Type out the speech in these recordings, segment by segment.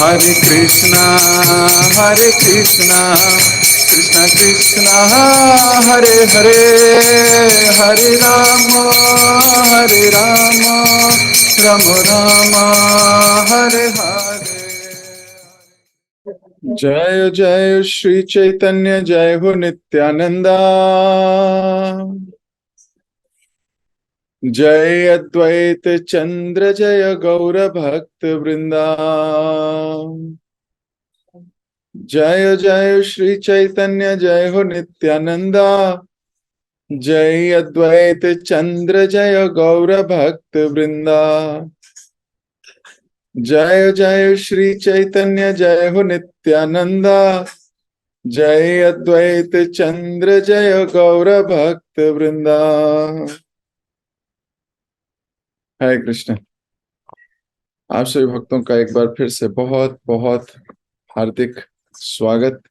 Hare Krishna, Krishna Krishna, Hare Hare, Hare Rama, Rama Rama, Hare Hare. जय जय श्री चैतन्य, जय हो नित्यानंदा, जय अद्वैत चंद्र, जय गौर भक्त वृंदा। जय जय श्री चैतन्य, जय हो नित्यानंदा, जय अद्वैत चंद्र, जय गौर भक्त वृंदा। जय जय श्री चैतन्य, जय हो नित्यानंदा, जय अद्वैत चंद्र, जय गौर भक्त वृंदा। हरे कृष्ण। आप सभी भक्तों का एक बार फिर से बहुत बहुत हार्दिक स्वागत।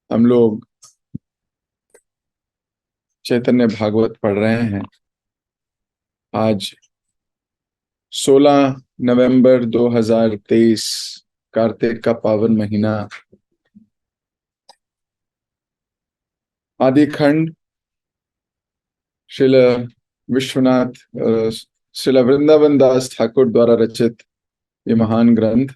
हम लोग चैतन्य भागवत पढ़ रहे हैं। आज 16 नवंबर 2023 कार्तिक का पावन महीना, आदि खंड श्रील विश्वनाथ श्रील वृंदावन दास ठाकुर द्वारा रचित ये महान ग्रंथ।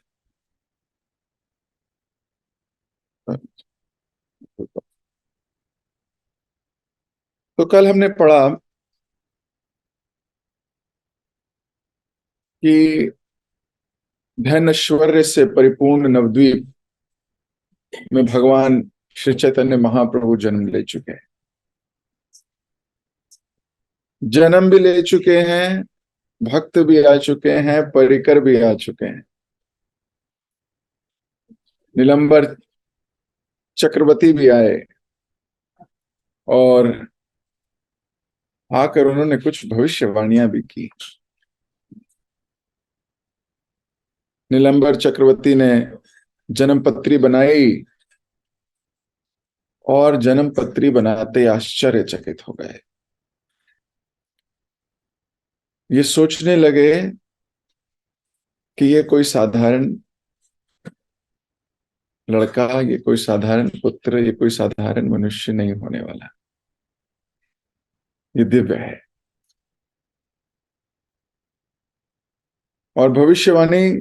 तो कल हमने पढ़ा कि धन ऐश्वर्य से परिपूर्ण नवद्वीप में भगवान श्री चैतन्य महाप्रभु जन्म ले चुके हैं, जन्म भी ले चुके हैं, भक्त भी आ चुके हैं, परिकर भी आ चुके हैं। नीलंबर चक्रवर्ती भी आए और आकर उन्होंने कुछ भविष्यवाणियां भी की। नीलंबर चक्रवर्ती ने जन्मपत्री बनाई और जन्मपत्री बनाते आश्चर्यचकित हो गए। ये सोचने लगे कि ये कोई साधारण लड़का, ये कोई साधारण पुत्र, ये कोई साधारण मनुष्य नहीं होने वाला, ये दिव्य है। और भविष्यवाणी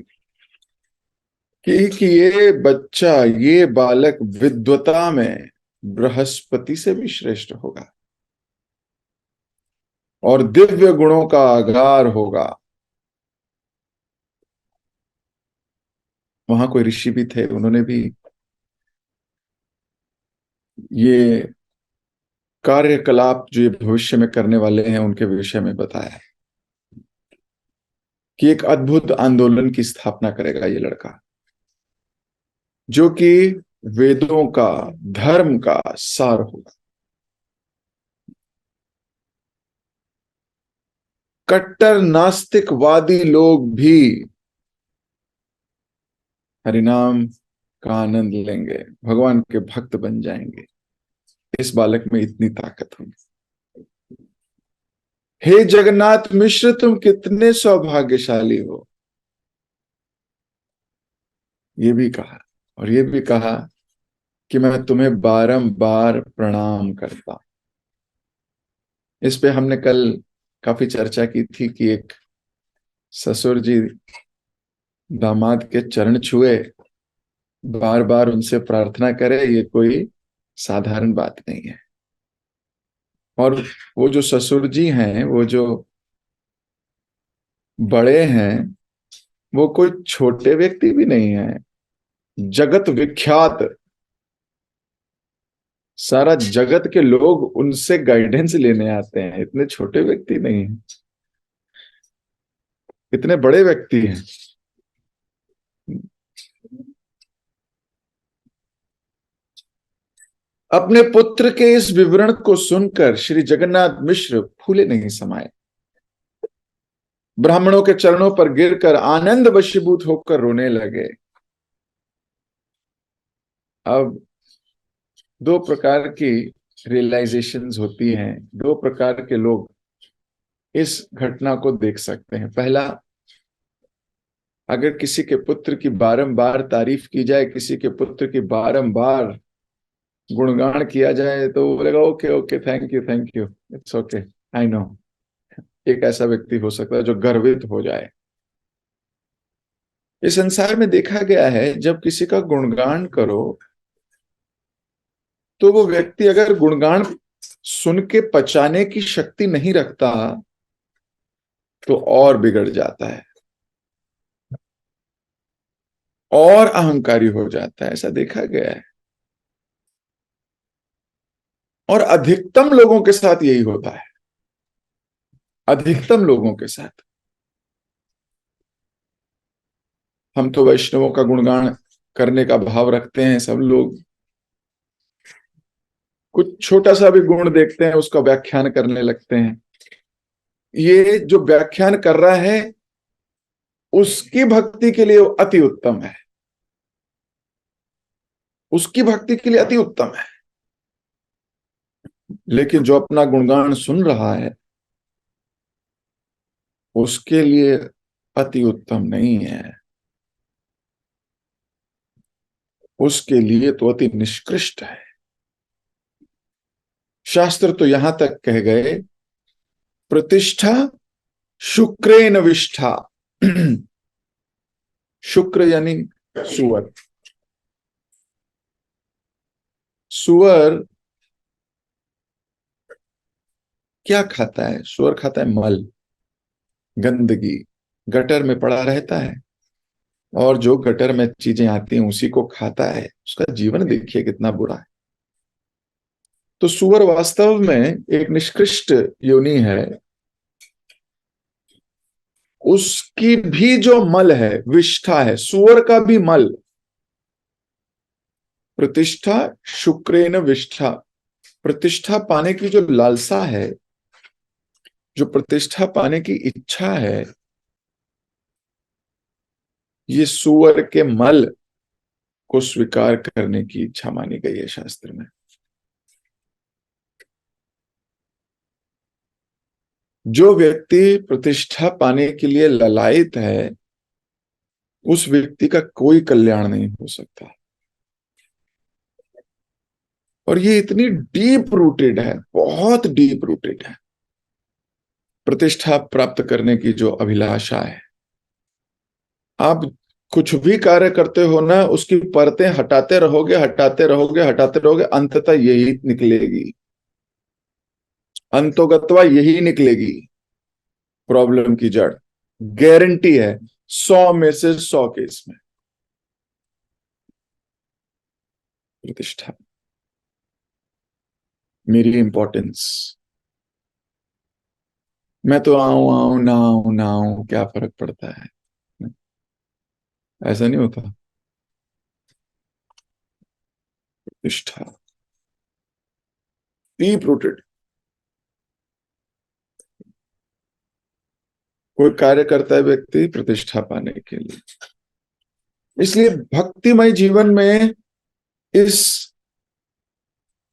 कि ये बच्चा, ये बालक विद्वता में बृहस्पति से भी श्रेष्ठ होगा और दिव्य गुणों का आगार होगा। वहां कोई ऋषि भी थे, उन्होंने भी ये कार्यकलाप जो ये भविष्य में करने वाले हैं उनके विषय में बताया कि एक अद्भुत आंदोलन की स्थापना करेगा ये लड़का, जो कि वेदों का, धर्म का सार होगा। कट्टर नास्तिकवादी लोग भी हरिनाम का आनंद लेंगे, भगवान के भक्त बन जाएंगे। इस बालक में इतनी ताकत होगी। हे जगन्नाथ मिश्र, तुम कितने सौभाग्यशाली हो। ये भी कहा, और ये भी कहा कि मैं तुम्हें बारंबार प्रणाम करता। इस पे हमने कल काफी चर्चा की थी कि एक ससुर जी दामाद के चरण छुए, बार बार उनसे प्रार्थना करे, ये कोई साधारण बात नहीं है। और वो जो ससुर जी हैं, वो जो बड़े हैं, वो कोई छोटे व्यक्ति भी नहीं है, जगत विख्यात, सारा जगत के लोग उनसे गाइडेंस लेने आते हैं। इतने छोटे व्यक्ति नहीं है, इतने बड़े व्यक्ति हैं। अपने पुत्र के इस विवरण को सुनकर श्री जगन्नाथ मिश्र फूले नहीं समाये, ब्राह्मणों के चरणों पर गिरकर आनंद वशीभूत होकर रोने लगे। अब दो प्रकार की रियलाइजेशंस होती हैं, दो प्रकार के लोग इस घटना को देख सकते हैं। पहला, अगर किसी के पुत्र की बारंबार तारीफ की जाए, किसी के पुत्र की बारंबार गुणगान किया जाए, तो वो बोलेगा okay okay, thank you, it's okay, I know. एक ऐसा व्यक्ति हो सकता है जो गर्वित हो जाए। इस संसार में देखा गया है, जब किसी का गुणगान करो तो वो व्यक्ति अगर गुणगान सुन के पचाने की शक्ति नहीं रखता तो और बिगड़ जाता है और अहंकारी हो जाता है, ऐसा देखा गया है। और अधिकतम लोगों के साथ यही होता है, अधिकतम लोगों के साथ। हम तो वैष्णवों का गुणगान करने का भाव रखते हैं, सब लोग कुछ छोटा सा भी गुण देखते हैं उसका व्याख्यान करने लगते हैं। ये जो व्याख्यान कर रहा है उसकी भक्ति के लिए अति उत्तम है, उसकी भक्ति के लिए अति उत्तम है, लेकिन जो अपना गुणगान सुन रहा है उसके लिए अति उत्तम नहीं है, उसके लिए तो अति निष्कृष्ट है। शास्त्र तो यहां तक कह गए, प्रतिष्ठा शुक्रेन विष्ठा। शुक्र यानी सुअर। सुअर क्या खाता है? सुअर खाता है मल, गंदगी, गटर में पड़ा रहता है, और जो गटर में चीजें आती हैं उसी को खाता है। उसका जीवन देखिए कितना बुरा है। तो सुअर वास्तव में एक निष्कृष्ट योनि है। उसकी भी जो मल है विष्ठा है, सुअर का भी मल। प्रतिष्ठा शुक्रेन विष्ठा, प्रतिष्ठा पाने की जो लालसा है, जो प्रतिष्ठा पाने की इच्छा है, ये सुअर के मल को स्वीकार करने की इच्छा मानी गई है शास्त्र में। जो व्यक्ति प्रतिष्ठा पाने के लिए ललायित है उस व्यक्ति का कोई कल्याण नहीं हो सकता। और ये इतनी डीप रूटेड है, बहुत डीप रूटेड है, प्रतिष्ठा प्राप्त करने की जो अभिलाषा है। आप कुछ भी कार्य करते हो ना, उसकी परतें हटाते रहोगे, हटाते रहोगे, हटाते रहोगे, अंततः यही निकलेगी, अंतोगत्वा यही निकलेगी प्रॉब्लम की जड़। गारंटी है 100 में से 100 केस में। प्रतिष्ठा, मेरी इंपॉर्टेंस, मैं तो आऊं आऊं ना आऊं क्या फर्क पड़ता है, ऐसा नहीं होता। प्रतिष्ठा डीप रूटेड। कोई कार्य करता है व्यक्ति प्रतिष्ठा पाने के लिए, इसलिए भक्तिमय जीवन में इस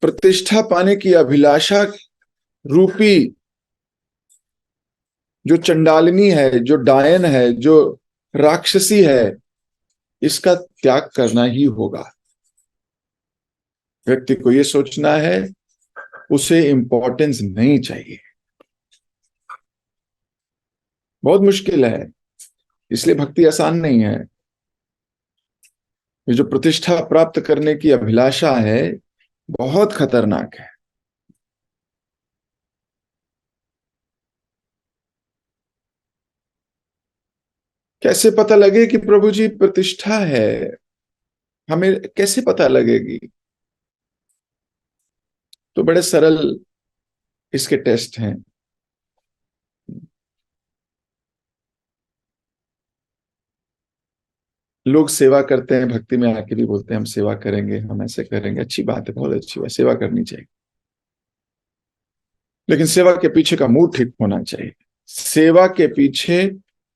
प्रतिष्ठा पाने की अभिलाषा रूपी जो चंडालिनी है, जो डायन है, जो राक्षसी है, इसका त्याग करना ही होगा। व्यक्ति को यह सोचना है उसे इंपॉर्टेंस नहीं चाहिए। बहुत मुश्किल है, इसलिए भक्ति आसान नहीं है। ये जो प्रतिष्ठा प्राप्त करने की अभिलाषा है बहुत खतरनाक है। कैसे पता लगे कि प्रभु जी प्रतिष्ठा है? हमें कैसे पता लगेगी? तो बड़े सरल इसके टेस्ट हैं। लोग सेवा करते हैं, भक्ति में आके भी बोलते हैं हम सेवा करेंगे, हम ऐसे करेंगे। अच्छी बात है, बहुत अच्छी बात, सेवा करनी चाहिए, लेकिन सेवा के पीछे का मूड ठीक होना चाहिए। सेवा के पीछे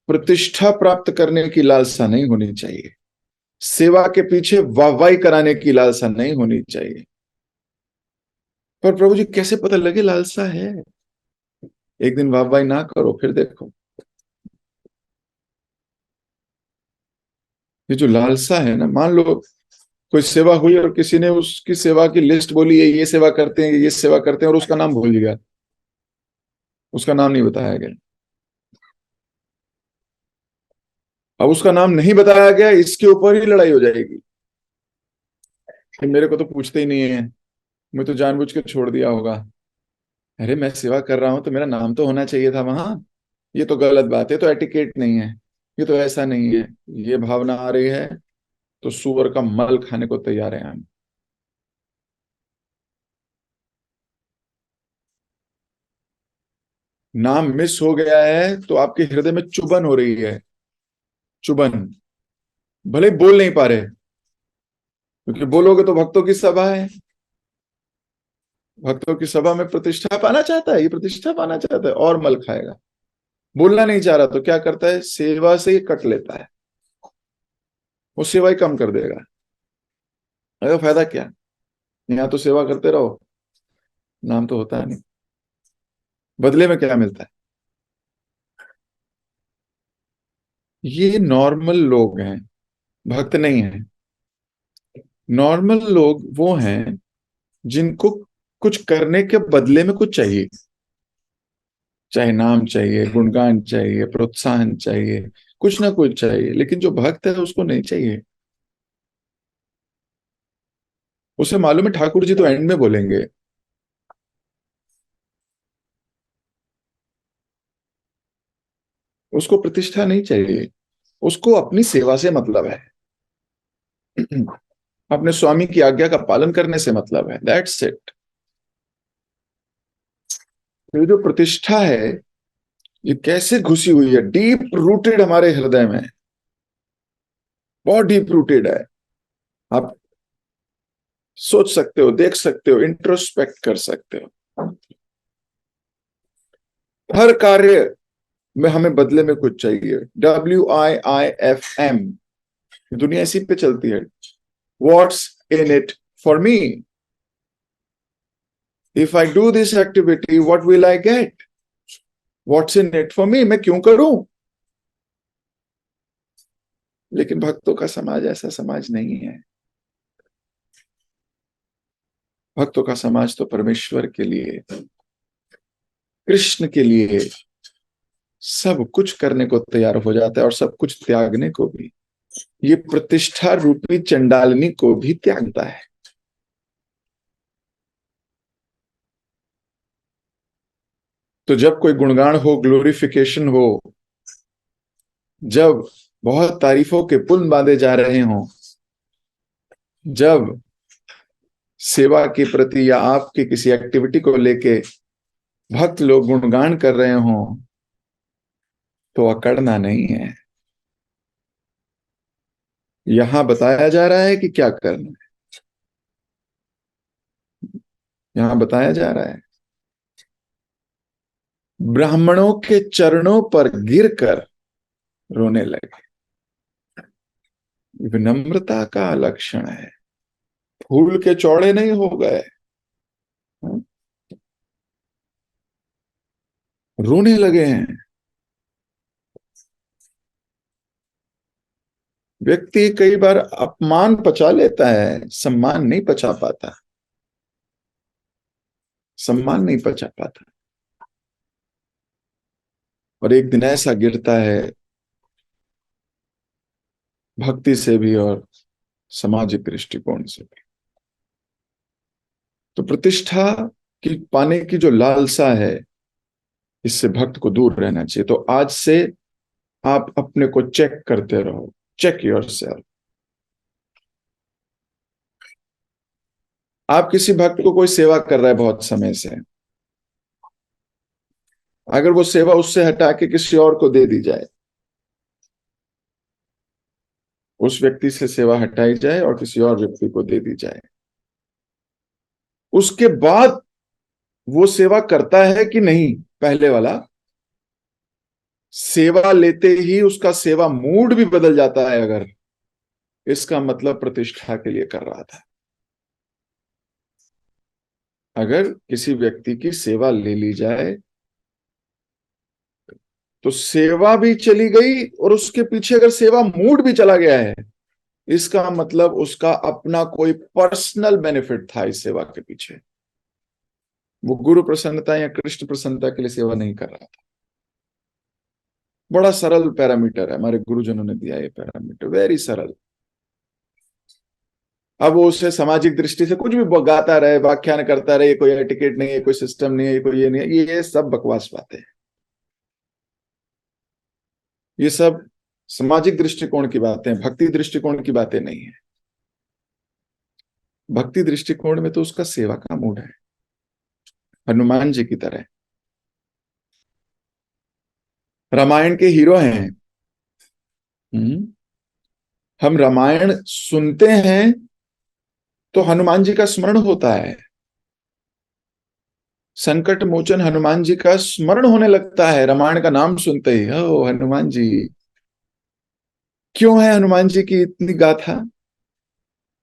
प्रतिष्ठा प्राप्त करने की लालसा नहीं होनी चाहिए, सेवा के पीछे वाहवाही कराने की लालसा नहीं होनी चाहिए। पर प्रभु जी कैसे पता लगे लालसा है? एक दिन वाहवाही ना करो, फिर देखो। ये जो लालसा है ना, मान लो कोई सेवा हुई और किसी ने उसकी सेवा की लिस्ट बोली है, ये सेवा करते हैं, ये सेवा करते हैं, और उसका नाम भूल गया, उसका नाम नहीं बताया गया। अब उसका नाम नहीं बताया गया, इसके ऊपर ही लड़ाई हो जाएगी कि मेरे को तो पूछते ही नहीं है, मैं तो जानबूझ के छोड़ दिया होगा। अरे मैं सेवा कर रहा हूं तो मेरा नाम तो होना चाहिए था वहां। ये तो गलत बात है, तो एटिकेट नहीं है, ये तो ऐसा नहीं है। ये भावना आ रही है तो सुअर का मल खाने को तैयार है हम। नाम मिस हो गया है तो आपके हृदय में चुभन हो रही है, चुभन। भले ही बोल नहीं पा रहे, क्योंकि बोलोगे तो भक्तों की सभा है, भक्तों की सभा में प्रतिष्ठा पाना चाहता है, ये प्रतिष्ठा पाना चाहता है और मल खाएगा। बोलना नहीं चाह रहा तो क्या करता है, सेवा से ही कट लेता है, वो सेवा ही कम कर देगा। अरे फायदा क्या, यहाँ तो सेवा करते रहो, नाम तो होता नहीं, बदले में क्या मिलता है। ये नॉर्मल लोग हैं, भक्त नहीं है। नॉर्मल लोग वो हैं जिनको कुछ करने के बदले में कुछ चाहिए, चाहे नाम चाहिए, गुणगान चाहिए, प्रोत्साहन चाहिए, कुछ ना कुछ चाहिए। लेकिन जो भक्त है उसको नहीं चाहिए। उसे मालूम है ठाकुर जी तो एंड में बोलेंगे। उसको प्रतिष्ठा नहीं चाहिए, उसको अपनी सेवा से मतलब है, अपने स्वामी की आज्ञा का पालन करने से मतलब है, दैट्स इट। ये जो प्रतिष्ठा है, ये कैसे घुसी हुई है, डीप रूटेड हमारे हृदय में, बहुत डीप रूटेड है। आप सोच सकते हो, देख सकते हो, इंट्रोस्पेक्ट कर सकते हो। हर कार्य में हमें बदले में कुछ चाहिए। WIIFM, दुनिया इसी पे चलती है। What's in it for me, if I do this activity what will I get, what's in it for me, मैं क्यों करूं। लेकिन भक्तों का समाज ऐसा समाज नहीं है। भक्तों का समाज तो परमेश्वर के लिए, कृष्ण के लिए सब कुछ करने को तैयार हो जाता है, और सब कुछ त्यागने को भी। ये प्रतिष्ठा रूपी चंडालनी को भी त्यागता है। तो जब कोई गुणगान हो, ग्लोरिफिकेशन हो, जब बहुत तारीफों के पुल बांधे जा रहे हों, जब सेवा के प्रति या आपकी किसी एक्टिविटी को लेके भक्त लोग गुणगान कर रहे हों, तो अकड़ना नहीं है। यहां बताया जा रहा है कि क्या करना है, यहां बताया जा रहा है ब्राह्मणों के चरणों पर गिरकर रोने लगे। विनम्रता का लक्षण है, फूल के चौड़े नहीं हो गए, रोने लगे हैं। व्यक्ति कई बार अपमान पचा लेता है, सम्मान नहीं पचा पाता, सम्मान नहीं पचा पाता। और एक दिन ऐसा गिरता है, भक्ति से भी और सामाजिक दृष्टिकोण से भी। तो प्रतिष्ठा की पाने की जो लालसा है, इससे भक्त को दूर रहना चाहिए। तो आज से आप अपने को चेक करते रहो, चेक योरसेल्फ। आप किसी भक्त को कोई सेवा कर रहा है बहुत समय से, अगर वो सेवा उससे हटा के किसी और को दे दी जाए, उस व्यक्ति से सेवा हटाई जाए और किसी और व्यक्ति को दे दी जाए, उसके बाद वो सेवा करता है कि नहीं, पहले वाला सेवा लेते ही उसका सेवा मूड भी बदल जाता है, अगर इसका मतलब प्रतिष्ठा के लिए कर रहा था। अगर किसी व्यक्ति की सेवा ले ली जाए तो सेवा भी चली गई, और उसके पीछे अगर सेवा मूड भी चला गया है, इसका मतलब उसका अपना कोई पर्सनल बेनिफिट था इस सेवा के पीछे। वो गुरु प्रसन्नता या कृष्ण प्रसन्नता के लिए सेवा नहीं कर रहा था। बड़ा सरल पैरामीटर है, हमारे गुरुजनों ने दिया ये पैरामीटर, वेरी सरल। अब वो उसे सामाजिक दृष्टि से कुछ भी गाता रहे, व्याख्यान करता रहे, कोई एटिकेट नहीं है, कोई सिस्टम नहीं है, कोई ये नहीं है, ये सब बकवास बातें हैं। ये सब सामाजिक दृष्टिकोण की बातें, भक्ति दृष्टिकोण की बातें नहीं है। भक्ति दृष्टिकोण में तो उसका सेवा का मूड है, हनुमान जी की तरह। रामायण के हीरो हैं। हम रामायण सुनते हैं तो हनुमान जी का स्मरण होता है, संकट मोचन हनुमान जी का स्मरण होने लगता है रामायण का नाम सुनते ही। ओ हनुमान जी। क्यों है हनुमान जी की इतनी गाथा?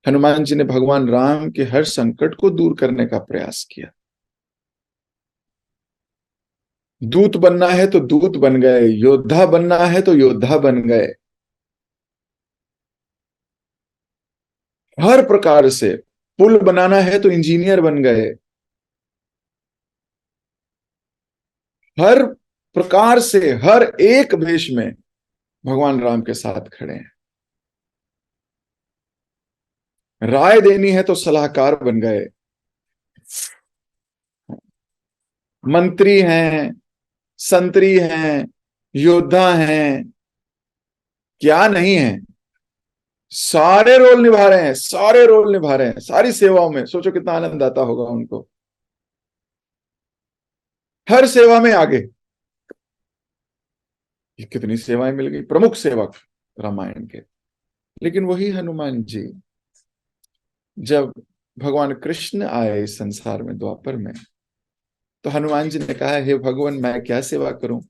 हनुमान जी ने भगवान राम के हर संकट को दूर करने का प्रयास किया। दूत बनना है तो दूत बन गए, योद्धा बनना है तो योद्धा बन गए। हर प्रकार से पुल बनाना है तो इंजीनियर बन गए। हर प्रकार से हर एक भेष में भगवान राम के साथ खड़े हैं। राय देनी है तो सलाहकार बन गए। मंत्री हैं, संतरी हैं, योद्धा हैं, क्या नहीं है, सारे रोल निभा रहे हैं, सारे रोल निभा रहे हैं, सारी सेवाओं में। सोचो कितना आनंद आता होगा उनको, हर सेवा में आगे। ये कितनी सेवाएं मिल गई, प्रमुख सेवक रामायण के। लेकिन वही हनुमान जी जब भगवान कृष्ण आए इस संसार में द्वापर में, तो हनुमान जी ने कहा, हे भगवान मैं क्या सेवा करूं?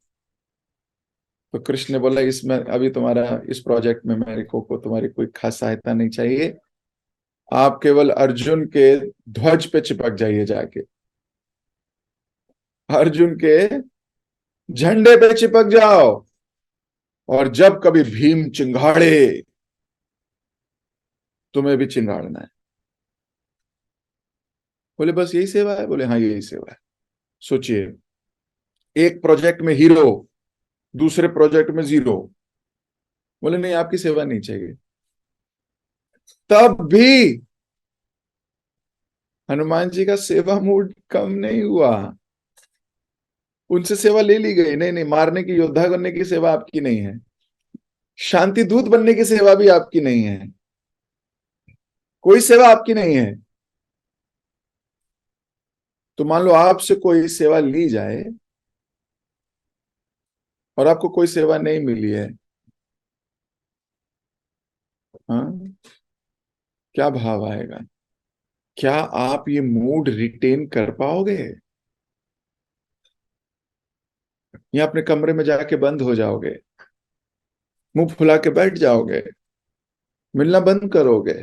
तो कृष्ण ने बोला, इसमें अभी तुम्हारा इस प्रोजेक्ट में मेरे को तुम्हारी कोई खास सहायता नहीं चाहिए। आप केवल अर्जुन के ध्वज पे चिपक जाइए जाके, अर्जुन के झंडे पे चिपक जाओ, और जब कभी भीम चिंगाड़े तुम्हें भी चिंगाड़ना है। बोले बस यही सेवा है? बोले हाँ यही सेवा है। सोचिए, एक प्रोजेक्ट में हीरो, दूसरे प्रोजेक्ट में जीरो। बोले नहीं आपकी सेवा नहीं चाहिए। तब भी हनुमान जी का सेवा मूड कम नहीं हुआ। उनसे सेवा ले ली गई, नहीं नहीं मारने की, योद्धा बनने की सेवा आपकी नहीं है, शांति दूत बनने की सेवा भी आपकी नहीं है, कोई सेवा आपकी नहीं है। तो मान लो आपसे कोई सेवा ली जाए और आपको कोई सेवा नहीं मिली है, हाँ, क्या भाव आएगा? क्या आप ये मूड रिटेन कर पाओगे? या अपने कमरे में जाके बंद हो जाओगे, मुंह फुला के बैठ जाओगे, मिलना बंद करोगे?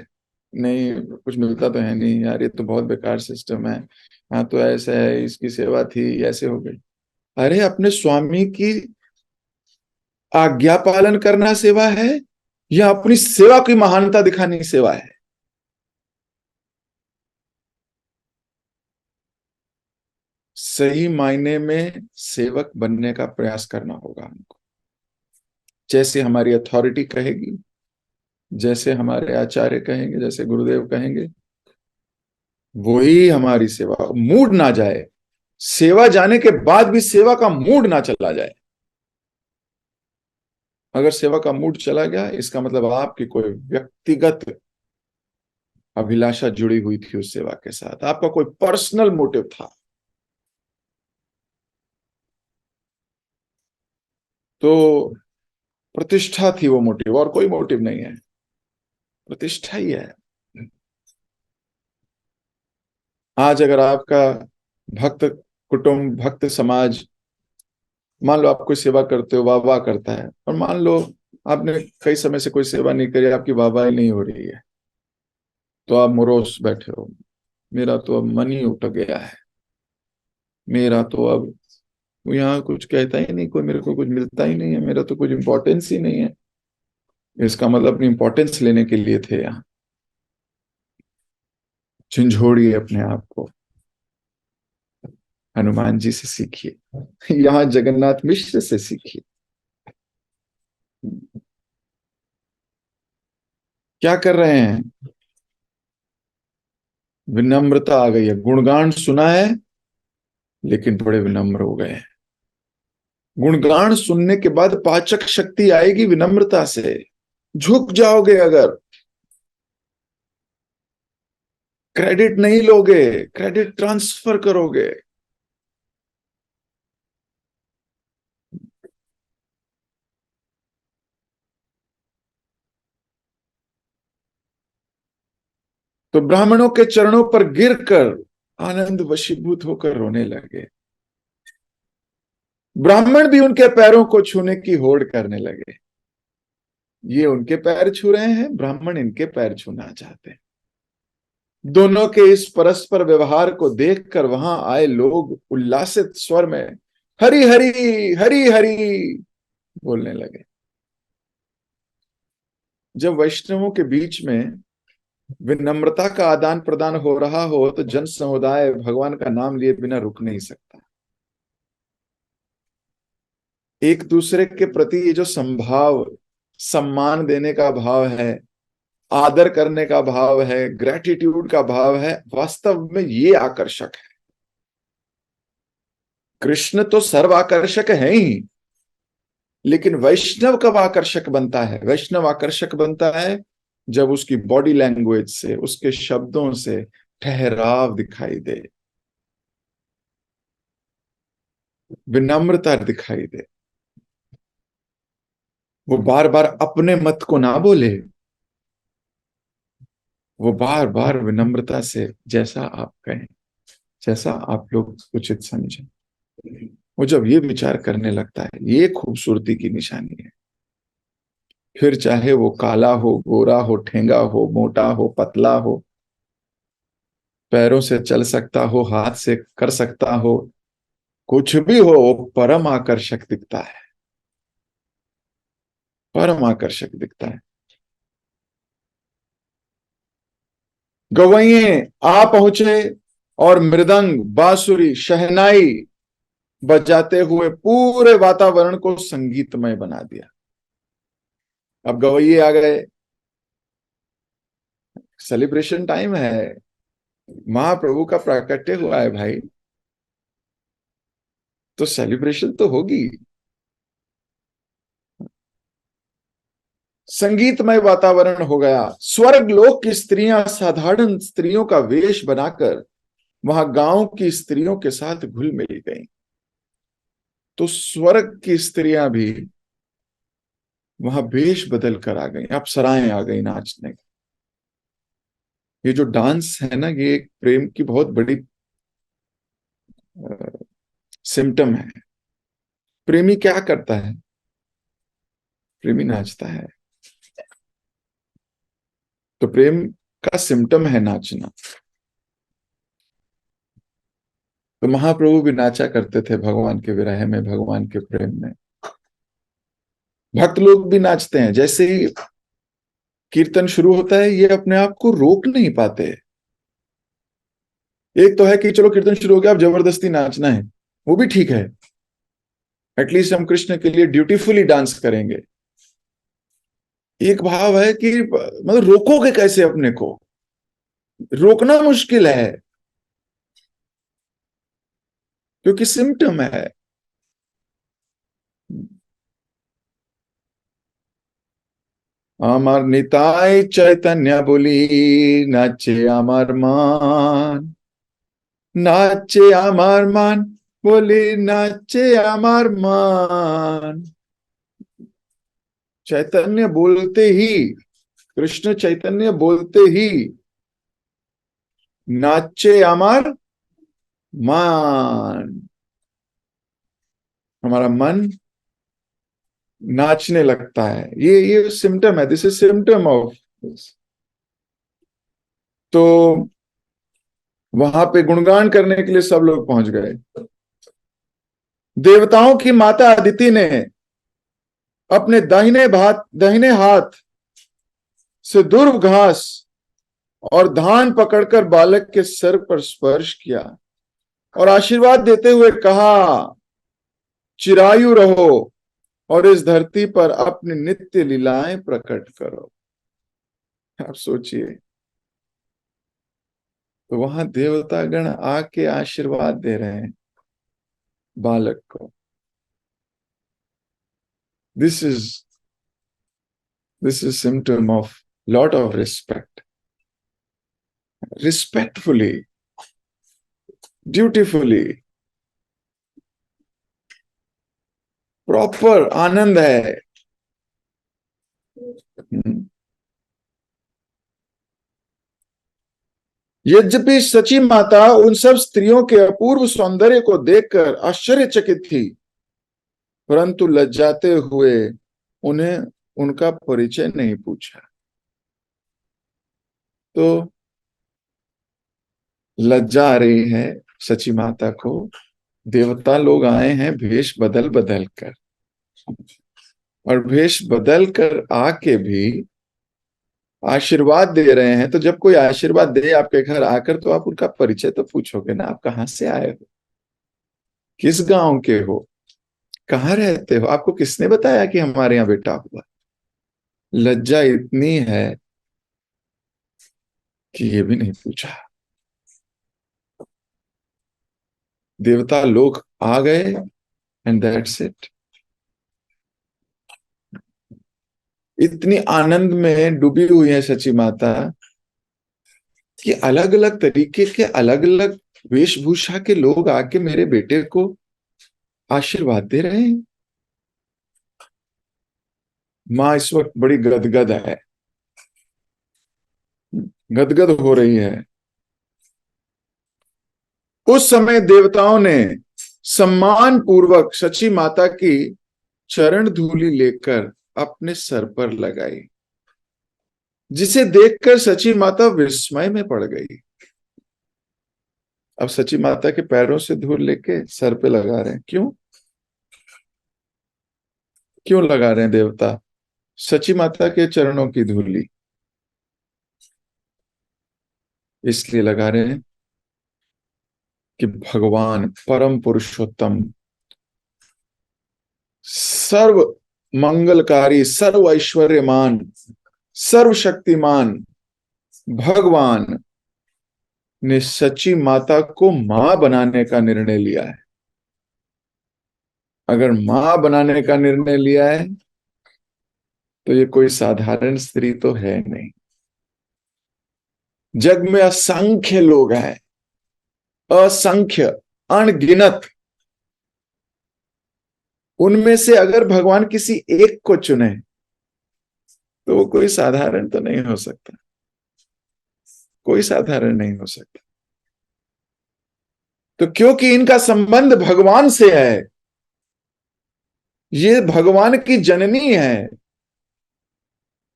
नहीं कुछ मिलता तो है नहीं यार, ये तो बहुत बेकार सिस्टम है, हाँ तो ऐसा है, इसकी सेवा थी ऐसे हो गई। अरे अपने स्वामी की आज्ञा पालन करना सेवा है, या अपनी सेवा की महानता दिखानी सेवा है? सही मायने में सेवक बनने का प्रयास करना होगा हमको। जैसे हमारी अथॉरिटी कहेगी, जैसे हमारे आचार्य कहेंगे, जैसे गुरुदेव कहेंगे, वही हमारी सेवा। मूड ना जाए, सेवा जाने के बाद भी सेवा का मूड ना चला जाए। अगर सेवा का मूड चला गया, इसका मतलब आपकी कोई व्यक्तिगत अभिलाषा जुड़ी हुई थी उस सेवा के साथ, आपका कोई पर्सनल मोटिव था। तो प्रतिष्ठा थी वो मोटिव, और कोई मोटिव नहीं है, प्रतिष्ठा ही है। आज अगर आपका भक्त कुटुंब, भक्त समाज, मान लो आप कोई सेवा करते हो, वाह वाह करता है, और मान लो आपने कई समय से कोई सेवा नहीं करी, आपकी वाहवाही नहीं हो रही है, तो आप मोरोस बैठे हो, मेरा तो अब मन ही उठ गया है, मेरा तो अब यहाँ कुछ कहता ही नहीं कोई, मेरे को कुछ मिलता ही नहीं है, मेरा तो कुछ इंपॉर्टेंस ही नहीं है। इसका मतलब अपनी इंपॉर्टेंस लेने के लिए थे यहाँ। झंझोड़िए अपने आप को, हनुमान जी से सीखिए, यहाँ जगन्नाथ मिश्र से सीखिए। क्या कर रहे हैं? विनम्रता आ गई है। गुणगान सुना है लेकिन थोड़े विनम्र हो गए हैं। गुणगान सुनने के बाद पाचक शक्ति आएगी विनम्रता से। झुक जाओगे अगर, क्रेडिट नहीं लोगे, क्रेडिट ट्रांसफर करोगे। तो ब्राह्मणों के चरणों पर गिरकर आनंद वशीभूत होकर रोने लगे। ब्राह्मण भी उनके पैरों को छूने की होड़ करने लगे। ये उनके पैर छू रहे हैं, ब्राह्मण इनके पैर छूना चाहते हैं। दोनों के इस परस्पर व्यवहार को देखकर वहां आए लोग उल्लासित स्वर में हरि हरि हरि हरि बोलने लगे। जब वैष्णवों के बीच में विनम्रता का आदान प्रदान हो रहा हो तो जन समुदाय भगवान का नाम लिए बिना रुक नहीं सकता। एक दूसरे के प्रति ये जो संभाव, सम्मान देने का भाव है, आदर करने का भाव है, ग्रेटिट्यूड का भाव है, वास्तव में ये आकर्षक है। कृष्ण तो सर्व आकर्षक है ही, लेकिन वैष्णव कब आकर्षक बनता है? वैष्णव आकर्षक बनता है जब उसकी बॉडी लैंग्वेज से, उसके शब्दों से ठहराव दिखाई दे, विनम्रता दिखाई दे। वो बार बार अपने मत को ना बोले, वो बार बार विनम्रता से जैसा आप कहें, जैसा आप लोग उचित समझें, वो जब ये विचार करने लगता है, ये खूबसूरती की निशानी है। फिर चाहे वो काला हो, गोरा हो, ठेंगा हो, मोटा हो, पतला हो, पैरों से चल सकता हो, हाथ से कर सकता हो, कुछ भी हो, वो परम आकर्षक दिखता है, परम आकर्षक दिखता है। गवैये आ पहुंचे और मृदंग, बांसुरी, शहनाई बजाते हुए पूरे वातावरण को संगीतमय बना दिया। अब गवैये आ गए, सेलिब्रेशन टाइम है, महाप्रभु का प्राकट्य हुआ है भाई, तो सेलिब्रेशन तो होगी। संगीतमय वातावरण हो गया। स्वर्ग लोक की स्त्रियां साधारण स्त्रियों का वेश बनाकर वहां गांव की स्त्रियों के साथ घुल मिल गईं। तो स्वर्ग की स्त्रियां भी वहां वेश बदल कर आ गई, अप्सराएं आ गई नाचने। ये जो डांस है ना, ये एक प्रेम की बहुत बड़ी सिम्टम है। प्रेमी क्या करता है? प्रेमी नाचता है। तो प्रेम का सिम्टम है नाचना। तो महाप्रभु भी नाचा करते थे भगवान के विरह में, भगवान के प्रेम में। भक्त लोग भी नाचते हैं। जैसे ही कीर्तन शुरू होता है, ये अपने आप को रोक नहीं पाते। एक तो है कि चलो कीर्तन शुरू हो गया, अब जबरदस्ती नाचना है, वो भी ठीक है, एटलीस्ट हम कृष्ण के लिए ड्यूटीफुली डांस करेंगे। एक भाव है कि मतलब रोकोगे कैसे अपने को? रोकना मुश्किल है, क्योंकि सिम्टम है। আমার নিতাই চৈতন্য বলি, নাচে আমার মান, নাচে আমার মান, বলি নাচে আমার মান। चैतन्य बोलते ही, कृष्ण चैतन्य बोलते ही नाचे अमर मान, हमारा मन नाचने लगता है। ये सिम्टम है, दिस इज सिम्टम ऑफ। तो वहां पे गुणगान करने के लिए सब लोग पहुंच गए। देवताओं की माता अदिति ने अपने दाहिने हाथ से दुर्व घास और धान पकड़कर बालक के सर पर स्पर्श किया और आशीर्वाद देते हुए कहा, चिरायु रहो और इस धरती पर अपनी नित्य लीलाएं प्रकट करो। आप सोचिए, तो वहां देवतागण आके आशीर्वाद दे रहे हैं बालक को। This is symptom of lot of respect, respectfully, dutifully, proper आनंद है। यद्यपि सची माता उन सब स्त्रियों के अपूर्व सौंदर्य को देखकर आश्चर्यचकित थी, परंतु लज्जाते हुए उन्हें उनका परिचय नहीं पूछा। तो लज्जा आ रही है सची माता को, देवता लोग आए हैं भेष बदल बदल कर, और भेष बदल कर आके भी आशीर्वाद दे रहे हैं। तो जब कोई आशीर्वाद दे आपके घर आकर, तो आप उनका परिचय तो पूछोगे ना, आप कहां से आए हो, किस गांव के हो, कहाँ रहते हो, आपको किसने बताया कि हमारे यहाँ बेटा हुआ। लज्जा इतनी है कि ये भी नहीं पूछा। देवता लोग आ गए एंड दैट्स इट। इतनी आनंद में डूबी हुई है सची माता कि अलग अलग तरीके के, अलग अलग वेशभूषा के लोग आके मेरे बेटे को आशीर्वाद दे रहे हैं। मां इस वक्त बड़ी गदगद है, गदगद हो रही है। उस समय देवताओं ने सम्मान पूर्वक सची माता की चरण धूलि लेकर अपने सर पर लगाई, जिसे देखकर सची माता विस्मय में पड़ गई। अब सची माता के पैरों से धूल लेके सर पे लगा रहे हैं, क्यों क्यों लगा रहे हैं देवता? सची माता के चरणों की धूली इसलिए लगा रहे हैं कि भगवान परम पुरुषोत्तम, सर्व मंगलकारी, सर्व ऐश्वर्यमान, सर्वशक्तिमान भगवान ने सची माता को मां बनाने का निर्णय लिया है। अगर मां बनाने का निर्णय लिया है तो ये कोई साधारण स्त्री तो है नहीं। जग में असंख्य लोग हैं, असंख्य, अनगिनत। उनमें से अगर भगवान किसी एक को चुने तो वो कोई साधारण तो नहीं हो सकता, कोई साधारण नहीं हो सकता। तो क्योंकि इनका संबंध भगवान से है, ये भगवान की जननी है,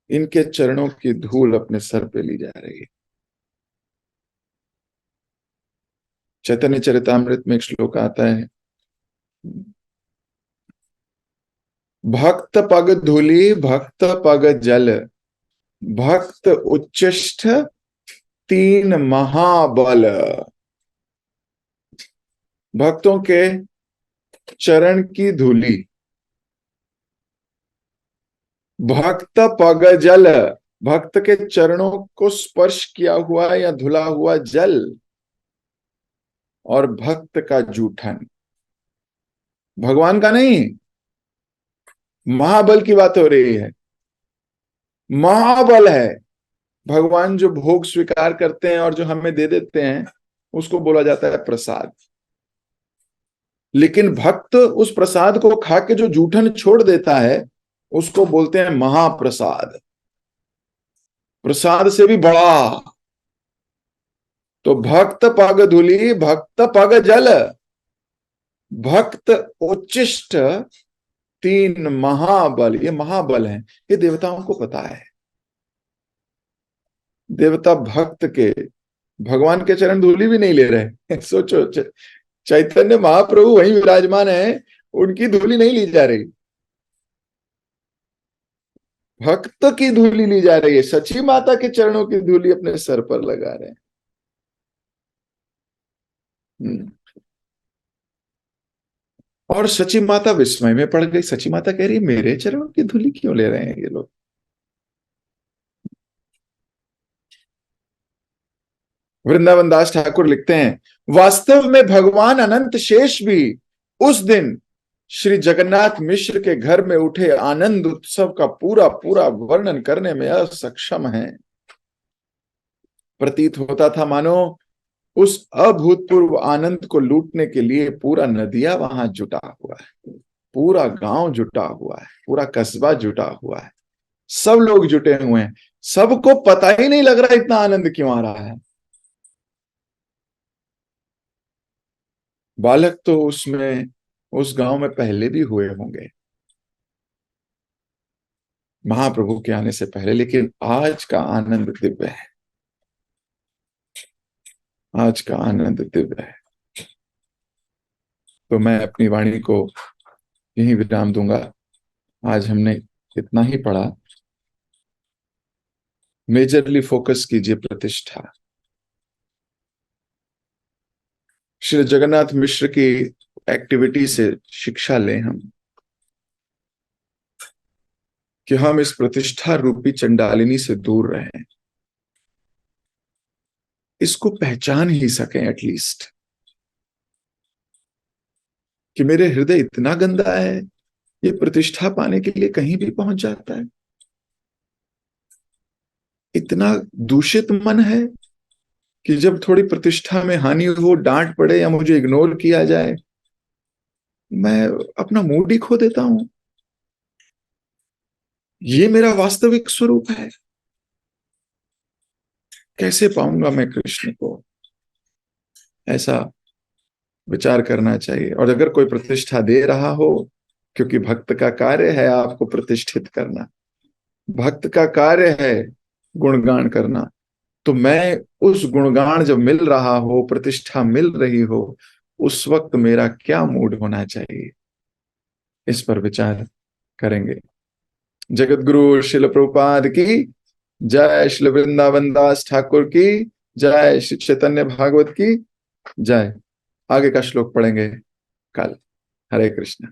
इनके चरणों की धूल अपने सर पे ली जा रही है। चैतन्य चरितामृत में एक श्लोक आता है, भक्त पग धूलि भक्त पग जल, भक्त उच्चिष्ट तीन महाबल। भक्तों के चरण की धूली, भक्त पग जल, भक्त के चरणों को स्पर्श किया हुआ या धुला हुआ जल, और भक्त का जूठन। भगवान का नहीं, महाबल की बात हो रही है। महाबल है भगवान, जो भोग स्वीकार करते हैं और जो हमें दे देते हैं उसको बोला जाता है प्रसाद। लेकिन भक्त उस प्रसाद को खा के जो जूठन छोड़ देता है उसको बोलते हैं महाप्रसाद, प्रसाद से भी बड़ा। तो भक्त पग धूलि भक्त पग जल, भक्त उच्चिष्ट तीन महाबल। ये महाबल हैं, ये देवताओं को पता है। देवता भक्त के, भगवान के चरण धूलि भी नहीं ले रहे। सोचो, चैतन्य महाप्रभु वहीं विराजमान है, उनकी धूलि नहीं ली जा रही। भक्त की धूली ली जा रही है, सची माता के चरणों की धूली अपने सर पर लगा रहे हैं। और सची माता विस्मय में पड़ गई। सची माता कह रही है मेरे चरणों की धूली क्यों ले रहे हैं ये लोग। वृंदावन दास ठाकुर लिखते हैं, वास्तव में भगवान अनंत शेष भी उस दिन श्री जगन्नाथ मिश्र के घर में उठे आनंद उत्सव का पूरा पूरा वर्णन करने में असक्षम है। प्रतीत होता था मानो उस अभूतपूर्व आनंद को लूटने के लिए पूरा नदिया वहां जुटा हुआ है, पूरा गांव जुटा हुआ है, पूरा कस्बा जुटा हुआ है, सब लोग जुटे हुए हैं। सबको पता ही नहीं लग रहा इतना आनंद क्यों आ रहा है। बालक तो उसमें उस गांव में पहले भी हुए होंगे महाप्रभु के आने से पहले, लेकिन आज का आनंद दिव्य है। आज का आनंद दिव्य है। तो मैं अपनी वाणी को यहीं विराम दूंगा। आज हमने इतना ही पढ़ा। मेजरली फोकस कीजिए प्रतिष्ठा। श्री जगन्नाथ मिश्र की एक्टिविटी से शिक्षा लें हम कि हम इस प्रतिष्ठा रूपी चंडालिनी से दूर रहें, इसको पहचान ही सकें एटलीस्ट, कि मेरे हृदय इतना गंदा है, ये प्रतिष्ठा पाने के लिए कहीं भी पहुंच जाता है। इतना दूषित मन है कि जब थोड़ी प्रतिष्ठा में हानि हो, डांट पड़े या मुझे इग्नोर किया जाए, मैं अपना मूड ही खो देता हूं। ये मेरा वास्तविक स्वरूप है। कैसे पाऊंगा मैं कृष्ण को? ऐसा विचार करना चाहिए। और अगर कोई प्रतिष्ठा दे रहा हो, क्योंकि भक्त का कार्य है आपको प्रतिष्ठित करना, भक्त का कार्य है गुणगान करना, तो मैं उस गुणगान जब मिल रहा हो, प्रतिष्ठा मिल रही हो, उस वक्त मेरा क्या मूड होना चाहिए, इस पर विचार करेंगे। जगत गुरु शिल प्रभुपाद की जय। श्री वृंदावन दास ठाकुर की जय। श्री चैतन्य भागवत की जय। आगे का श्लोक पढ़ेंगे कल। हरे कृष्ण।